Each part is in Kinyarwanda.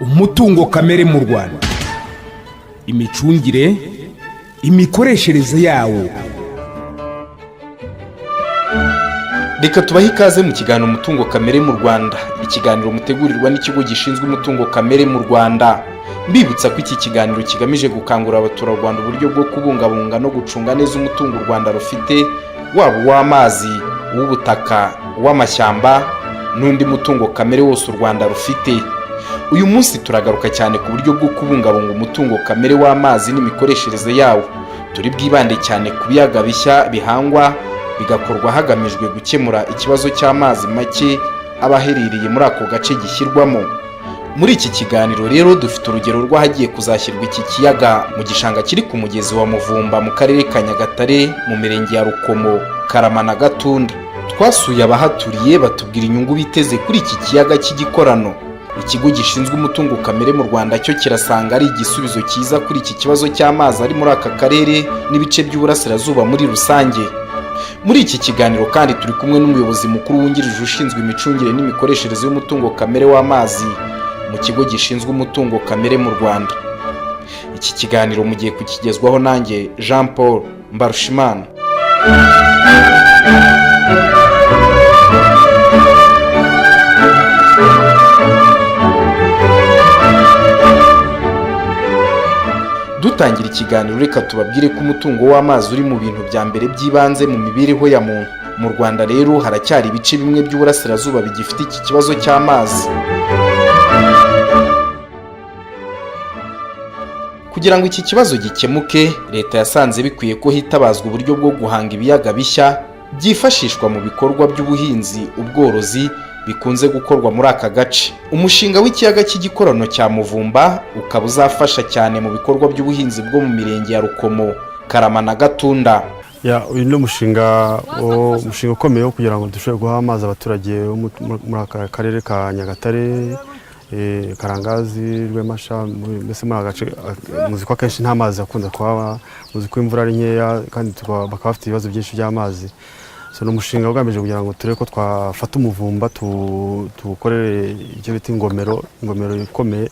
Umutungo kamere mu Rwanda, imicungire, imikoreshereze yawo. Reka tubahe ikaze mu kiganiro umutungo kamere mu Rwanda, ikiganiro mutegurirwa n'ikigo gishinzwe umutungo kamere mu Rwanda. Mbibutsa ko iki kiganiro kigamije gukangurira abaturarwanda uburyo bwo kubungabunga no gucunga neza umutungo u Rwanda rufite, waba uw'amazi, uw'ubutaka, uw'amashyamba n'undi mutungo kamere wose u Rwanda rufite. Uyu munsi turagaruka cyane ku buryo bwo kubungabunga umutungo kamere w'amazi n'imikoreshereze yawo. Turi bwibande cyane ku biyaga bishya bihangwa bigakorwa hagamijwe gukemura ikibazo cy'amazi make abaherereye muri ako gace gishyirwamo. Muri iki kiganiro rero dufite urugero rw'ahagiye kuzashyirwa iki kiyaga mu gishanga kiri ku mugezi wa Muvumba mu karere ka Nyagatare mu mirenge ya Rukomo, Karama na Gatunda. Twasuye abahaturiye batubwira inyungu biteze kuri iki kiyaga cy'igikorano. Ikigo gishinzwe umutungo kamere mu Rwanda cyo kirasanga ari igisubizo cyiza kuri iki kibazo cy'amazi ari muri aka karere n'ibice by'uburasirazuba muri rusange. Muri iki kiganiro kandi turi kumwe n'umuyobozi mukuru wungirije ushinzwe imicungire n'imikoreshereze y'umutungo kamere w'amazi mu kigo gishinzwe umutungo kamere mu Rwanda. Iki kiganiro mugiye kukigezwaho nanjye Jean Paul Mbarushimana. Dutangira ikiganiro reka tubabwire ko umutungo w'amazi uri mu bintu bya mbere by'ibanze mu mibereho ya muntu. Mu Rwanda rero haracyari ibice bimwe by'uburasirazuba bigifite iki kibazo cy'amazi. Kugira ngo iki kibazo gikemuke, leta yasanze bikwiye ko hitabazwa uburyo bwo guhanga ibiyaga bishya byifashishwa mu bikorwa by'ubuhinzi, ubworozi bikunze gukorwa muri aka gace. Umushinga w'ikiyaga cy'igikorano cya Muvumba ukaba uzafasha cyane mu bikorwa by'ubuhinzi bwo mu mirenge ya Rukomo, Karama na Gatunda. Uyu ni umushinga ukomeye kugira ngo dushobore guha amazi abaturage muri aka karere ka Nyagatare, Karangazi, Rwemasha, mbese muri agace muzi ko akenshi nta mazi akunda kuhaba, muzi ko imvura ari nkeya kandi bakaba bafite ibibazo byinshi by'amazi. So umushinga ugamije kugira ngo turebe ko twafata umuvumba tuwukorere icyo bita ingomero ikomeye,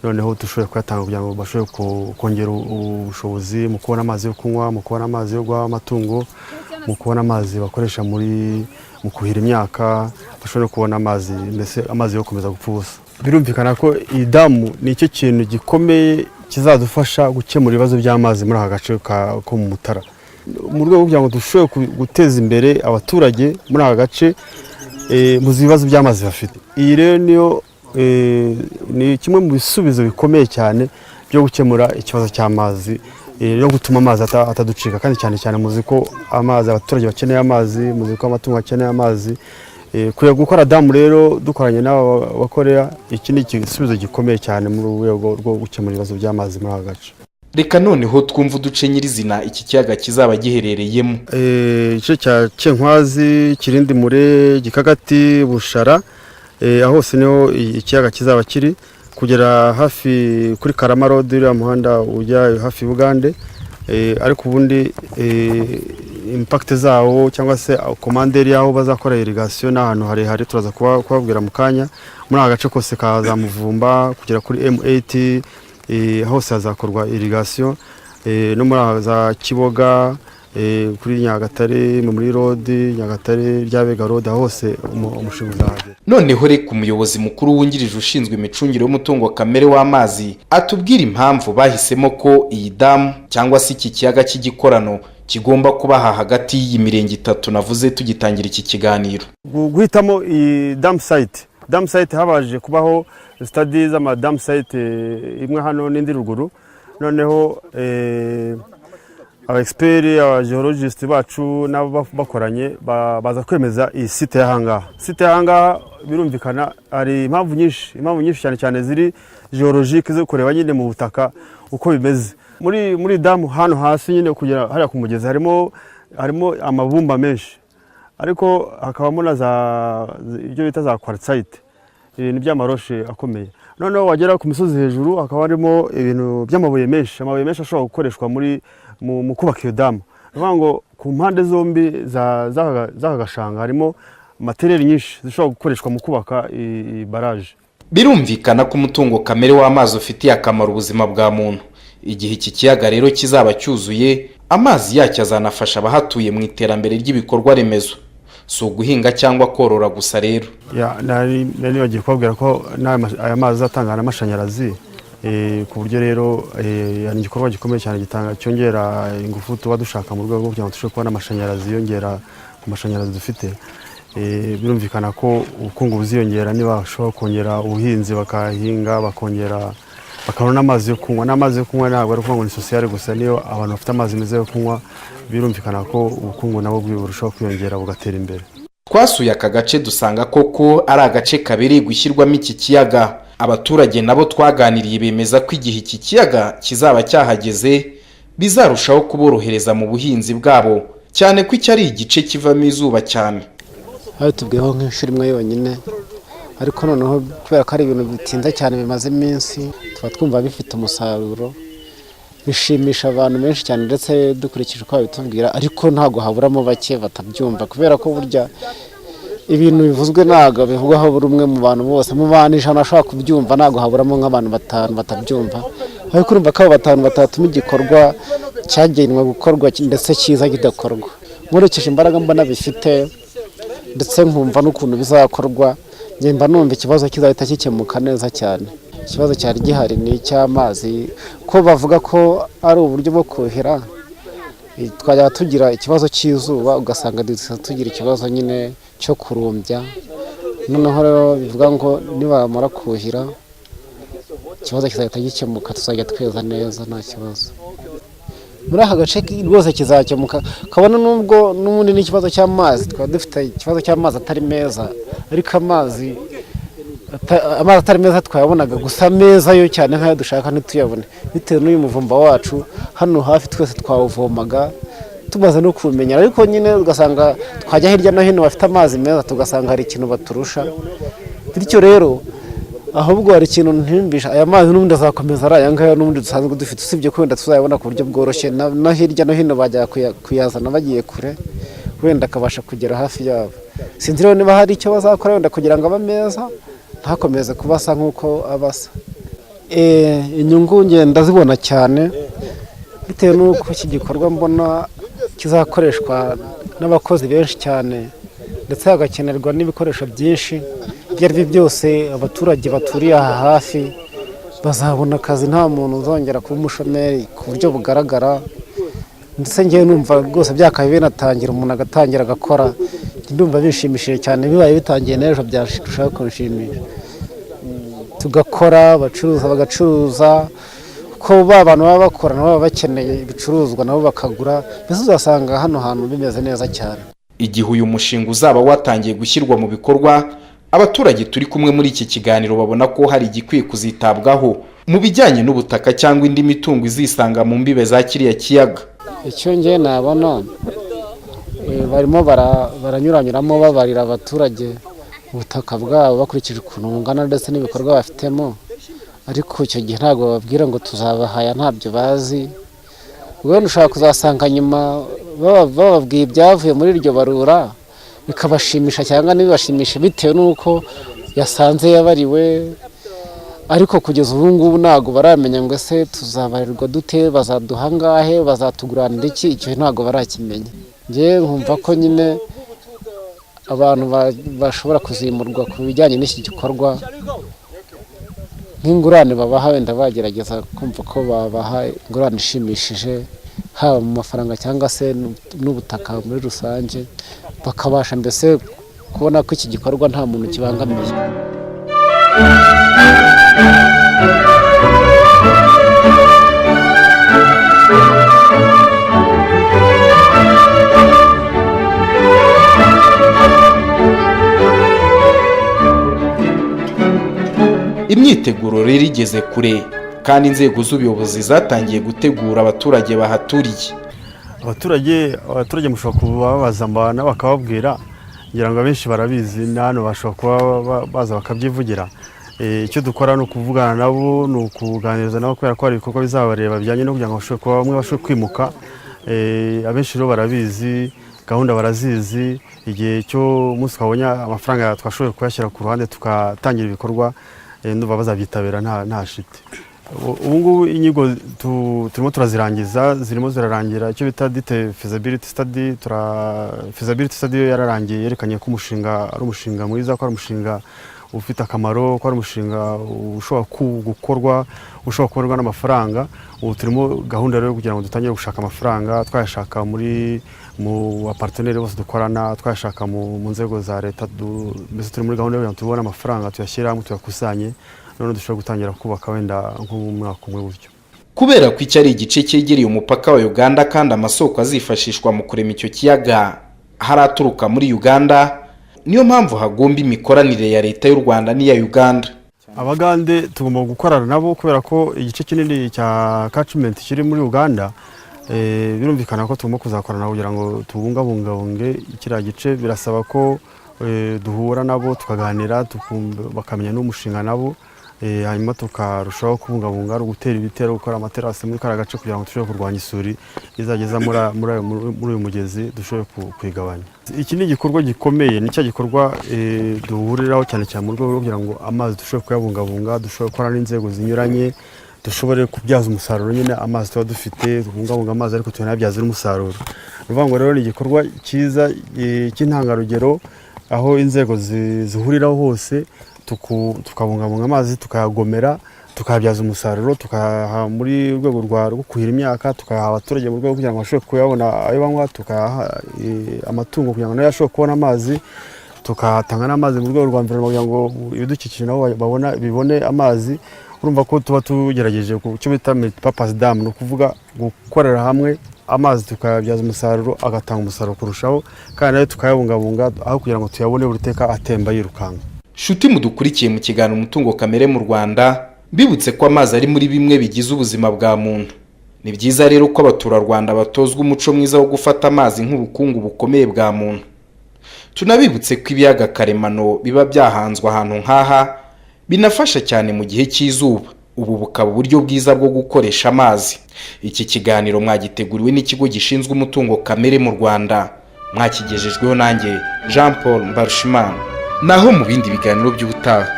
noneho dushobore kuyatanga kugira ngo bashobore kongera ubushobozi mu kubona amazi yo kunywa, mu kubona amazi yo guha amatungo, mu kubona amazi bakoresha mu kuhira imyaka, bashobore kubona amazi, mbese amazi yo gukomeza gupfa ubusa. Birumvikana ko iyi damu ni icyo kintu gikomeye kizadufasha gukemura ibibazo by'amazi muri aka gace ko mu Mutara, mu rwego kugira ngo dushobore guteza imbere abaturage muri aka gace mu bibazo by'amazi bafite. Iyi rero ni kimwe mu bisubizo bikomeye cyane byo gukemura ikibazo cy'amazi, no gutuma amazi ataducika, kandi cyane cyane muzi ko amazi abaturage bakeneye amazi, muzi ko amatungo akeneye amazi. Kuya gukora damu rero dukoranye n'aba bakorera, iki ni igisubizo gikomeye cyane mu rwego rwo gukemura ibibazo by'amazi muri aka gace. Reka noneho twumva uduce nyirizina iki kiyaga kizaba giherereyemo. Igice cya Cyenkwazi, Kirindi Mure, Gikagati, Bushara, aho hose niho ikiyaga kizaba kiri, kugera hafi kuri Karama Road, uriya muhanda ujya hafi Bugande. Ariko ubundi impact zawo cyangwa se komanderi yaho bazakora irrigation n'ahantu harehare turaza kubabwira mu kanya. Muri aka gace kose kaza Muvumba kugera kuri M8 hose hazakorwa irrigation, no muri za Kiboga, kuri Nyagatare, muri road Nyagatare, Ryabega road, hose umushinga uzahagera. Noneho reka umuyobozi mukuru wungirije ushinzwe imicungire y'umutungo kamere w'amazi atubwira impamvu bahisemo ko iyi damu cyangwa se iki kiyaga cy'igikorano kigomba kuba hagati y'imirenge itatu navuze tugitangira iki kiganiro. Guhitamo iyi dam site habaje kubaho studies z'ama dam site imwe hano n'indi ruguru, noneho aba expert, aba geologist bacu nabo bakoranye baza kwemeza iyi site y'ahangaha. Birumvikana ari impamvu nyinshi cyane ziri geologique zo kureba nyine mu butaka uko bimeze. Muri damu hano hasi nyine kugera hariya ku mugezi harimo amabumba menshi, ariko hakabamo na ibyo bita za quartzite, ibintu by'amaroshe akomeye. Noneho wagera ku misozi hejuru hakaba harimo ibintu by'amabuye menshi, amabuye menshi ashobora gukoreshwa mu kubaka iyo damu. Bivuga ngo ku mpande zombi z'aka gashanga harimo materiyeri nyinshi zishobora gukoreshwa mu kubaka baraje. Birumvikana ko umutungo kamere w'amazi ufitiye akamaro ubuzima bwa muntu. Igihe iki kiyaga rero kizaba cyuzuye, amazi yacyo azanafasha abahatuye mu iterambere ry'ibikorwa remezo, si uguhinga cyangwa korora gusa rero. Nari bagiye kubabwira ko aya mazi atanga n'amashanyarazi, ku buryo rero ni igikorwa gikomeye cyane cyongera ingufu tuba dushaka mu rwego rwo kugira ngo dushobore kubona amashanyarazi yongera ku mashanyarazi dufite. Birumvikana ko ubukungu buziyongera niba bashobora kongera ubuhinzi bakahinga bakabona n'amazi yo kunywa. N'amazi yo kunywa ntabwo ari ukuvuga ngo ni sosiyete gusa, niyo abantu bafite amazi meza yo kunywa birumvikana ko ubukungu nabo burushaho kwiyongera bugatera imbere. Twasuye aka gace dusanga koko ari agace kabereye gushyirwamo iki kiyaga. Abaturage nabo twaganiriye bemeza ko igihe iki kiyaga kizaba cyahageze bizarushaho kuborohereza mu buhinzi bwabo, cyane ko iki ari igice kivamo izuba cyane. Aho tubwiyeho nk'inshuro imwe yonyine, ariko noneho kubera ko ari ibintu bitinda cyane bimaze iminsi, tuba twumva bifite umusaruro, bishimisha abantu benshi cyane ndetse dukurikije uko babitubwira, ariko ntabwo haburamo bake batabyumva, kubera ko burya ibintu bivuzwe ntabwo bivugwaho buri umwe mu bantu bose. Mu bantu 100 bashobora kubyumva ntabwo haburamo nk'abantu 5 batabyumva, ariko urumva ko abo 5 batatuma igikorwa cyagenwe gukorwa ndetse cyiza kidakorwa. Nkurikije imbaraga mbona bifite ndetse nkumva n'ukuntu bizakorwa, mba numva ikibazo kizahita gikemuka neza cyane. Ikibazo cyari gihari ni icy'amazi, ko bavuga ko ari uburyo bwo kuhira, twajya tugira ikibazo cy'izuba ugasanga tugira ikibazo nyine cyo kurumbya. Noneho rero bivuga ngo nibamara kuhira ikibazo kizahita gikemuka, tuzajya tweza neza nta kibazo. Muri aka gace rwose kizakemuka, kabona nubwo n'ubundi n'ikibazo cy'amazi, twaba dufite ikibazo cy'amazi atari meza, ariko amazi atari meza twayabonaga, gusa meza yo cyane nk'ayo dushaka ntituyabone, bitewe n'uyu muvumba wacu hano hafi twese twawuvomaga tumaze no kumenyera. Ariko nyine ugasanga twajya hirya no hino bafite amazi meza tugasanga hari ikintu baturusha, bityo rero ahubwo hari ikintu ntimbisha, aya mazi n'ubundi azakomeza ari aya ngaya n'ubundi dusanzwe dufite, usibye ko wenda tuzayabona ku buryo bworoshye, no hirya no hino bajya kuyazana bagiye kure, wenda akabasha kugera hafi yabo. Sinzi rero niba hari icyo bazakora wenda kugira ngo abe meza, ntakomeze kubasa nk'uko abasa. Inyungu ngenda zibona cyane, bitewe n'uko iki gikorwa mbona kizakoreshwa n'abakozi benshi cyane, ndetse hagakenerwa n'ibikoresho byinshi. Ibyo ari byo byose abaturage baturiye aha hafi bazabona akazi, nta muntu uzongera kuba umushomeri ku buryo bugaragara. Ndetse ngewe numva rwose byakabaye binatangira, umuntu agatangira agakora, ndumva bishimishije cyane. Bibaye bitangiye n'ejo byarushaho kunshimisha, tugakora, abacuruza bagacuruza, ko ba bantu baba bakora nabo baba bakeneye ibicuruzwa nabo bakagura, mbese uzasanga hano hantu bimeze neza cyane. Igihe uyu mushinga uzaba watangiye gushyirwa mu bikorwa, abaturage turi kumwe muri iki kiganiro babona ko hari igikwiye kuzitabwaho mu bijyanye n'ubutaka cyangwa indi mitungo izisanga mu mbibe za kiriya kiyaga. Icyo ngiye nabona barimo baranyuranyuramo babarira abaturage ubutaka bwabo bakurikije ukuntu bungana ndetse n'ibikorwa bafitemo, ariko icyo gihe ntabwo bababwira ngo tuzabahaya, ntabyo bazi. Ubwo ushaka kuzasanga nyuma bababwiye ibyavuye muri iryo barura bikabashimisha cyangwa ntibibashimishe bitewe n'uko yasanze yabariwe, ariko kugeza ubu ngubu ntabwo baramenya ngo ese tuzabarirwa dute, bazaduha angahe, bazatuguranira iki, icyo ntabwo barakimenya. Njye nkumva ko nyine abantu bashobora kuzimurwa ku bijyanye n'iki gikorwa, nk'ingurane babaha, wenda bagerageza kumva ko babaha ingurane ishimishije, haba mu mafaranga cyangwa se n'ubutaka muri rusange, bakabasha mbese kubona ko iki gikorwa nta muntu kibangamiye. Imyiteguro rero igeze kure, kandi inzego z'ubuyobozi zatangiye gutegura abaturage bahaturiye. Abaturage mushobora kubabaza mbana bakababwira ngira ngo abenshi barabizi hano bashobora kuba baza bakabyivugira. Icyo dukora ni ukuvugana nabo, ni ukuganiriza nabo kubera ko hari ibikorwa bizabareba bijyanye no kugira ngo bashobore kuba bamwe bashobore kwimuka. Abenshi rero barabizi, gahunda barazizi. Igihe cyo umunsi twabonye amafaranga twashoboye kuyashyira ku ruhande tugatangira ibikorwa, ndumva bazabyitabira nta shiti. Ubu ngubu inyigo turimo turazirangiza, zirimo zirarangira icyo bita feasibility study. Feasibility study yo yararangiye, yerekanye ko umushinga ari umushinga mwiza, ko ari umushinga ufite akamaro, ko ari umushinga ushobora gukorwa, ushobora kuborwa n'amafaranga. Ubu turimo gahunda rero kugira ngo dutangire gushaka amafaranga, twayashaka mu baparteneri bose dukorana, twayashaka mu nzego za leta. Mbese turi muri gahunda yo tubona amafaranga tuyashyira hamwe tuyakusanye, none dushobora gutangira kubaka wenda nko mu mwaka umwe gutyo. Kubera ko iki ari igice cyegereye umupaka wa Uganda kandi amasoko azifashishwa mu kurema icyo kiyaga haraturuka muri Uganda, niyo mpamvu hagomba imikoranire ya leta y'u Rwanda n'iya Uganda. Abagande tugomba gukorana nabo kubera ko igice kinini cya catchment kiri muri Uganda. Birumvikana ko tugomba kuzakorana kugira ngo tubungabunge ikiriya gice. Birasaba ko duhura nabo tukaganira, bakamenya n'umushinga nabo, hanyuma tukarushaho kubungabunga, gutera ibitero, gukora amaterasi muri kara gace kugira ngo dushobore kurwanya isuri izageza muri uyu mugezi, dushobore kwigabanya. Iki ni igikorwa gikomeye, ni cya gikorwa duhuriraho cyane cyane mu rwego rwo kugira ngo amazi dushobore kuyabungabunga, dushobore gukora n'inzego zinyuranye, dushobore kubyaza umusaruro nyine amazi tuba dufite, tubungabunga amazi ariko tunayabyaza umusaruro. Bivuga ngo rero ni igikorwa cyiza cy'intangarugero, aho inzego zihuriraho hose, tukabungabunga amazi, tukayagomera, tukayabyaza umusaruro, tukayaha muri rwego rwo kuhira imyaka, tukayaha abaturage mu rwego kugira ngo bashobore kuyabona ayo banywa, tukayaha amatungo kugira ngo nayo ashobore kubona amazi, tukatanga n'amazi mu rwego rwa environment kugira ngo ibidukikije nabo bibone amazi. Urumva ko tuba tugerageje ku cyo bita multipurpose dam, no kuvuga gukorera hamwe amazi tukayabyaza umusaruro, agatanga umusaruro kurushaho, kandi nayo tukayabungabunga aho kugira ngo tuyabone buri teka atemba yirukanga. Shuti mudukurikiye mu kiganiro umutungo kamere mu Rwanda, bibutse ko amazi ari muri bimwe bigize ubuzima bwa muntu. Ni byiza rero ko abaturarwanda batozwa umuco mwiza wo gufata amazi nk'ubukungu bukomeye bwa muntu. Tunabibutse ko ibiyaga karemano biba byahanzwe ahantu nk'aha binafasha cyane mu gihe cy'izuba. Ubu bukaba uburyo bwiza bwo gukoresha amazi. Iki kiganiro mwagiteguriwe n'ikigo gishinzwe umutungo kamere mu Rwanda, mwakigejejweho nanjye Jean Paul Mbarushimana. Naho mu bindi biganiro by'ubutaha.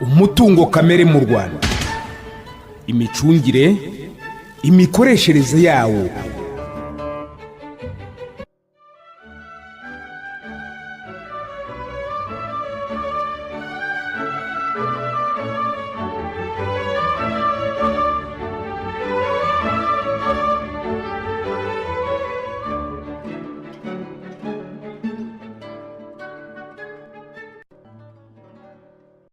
Umutungo kamere mu Rwanda, imicungire, imikoreshereze yawo.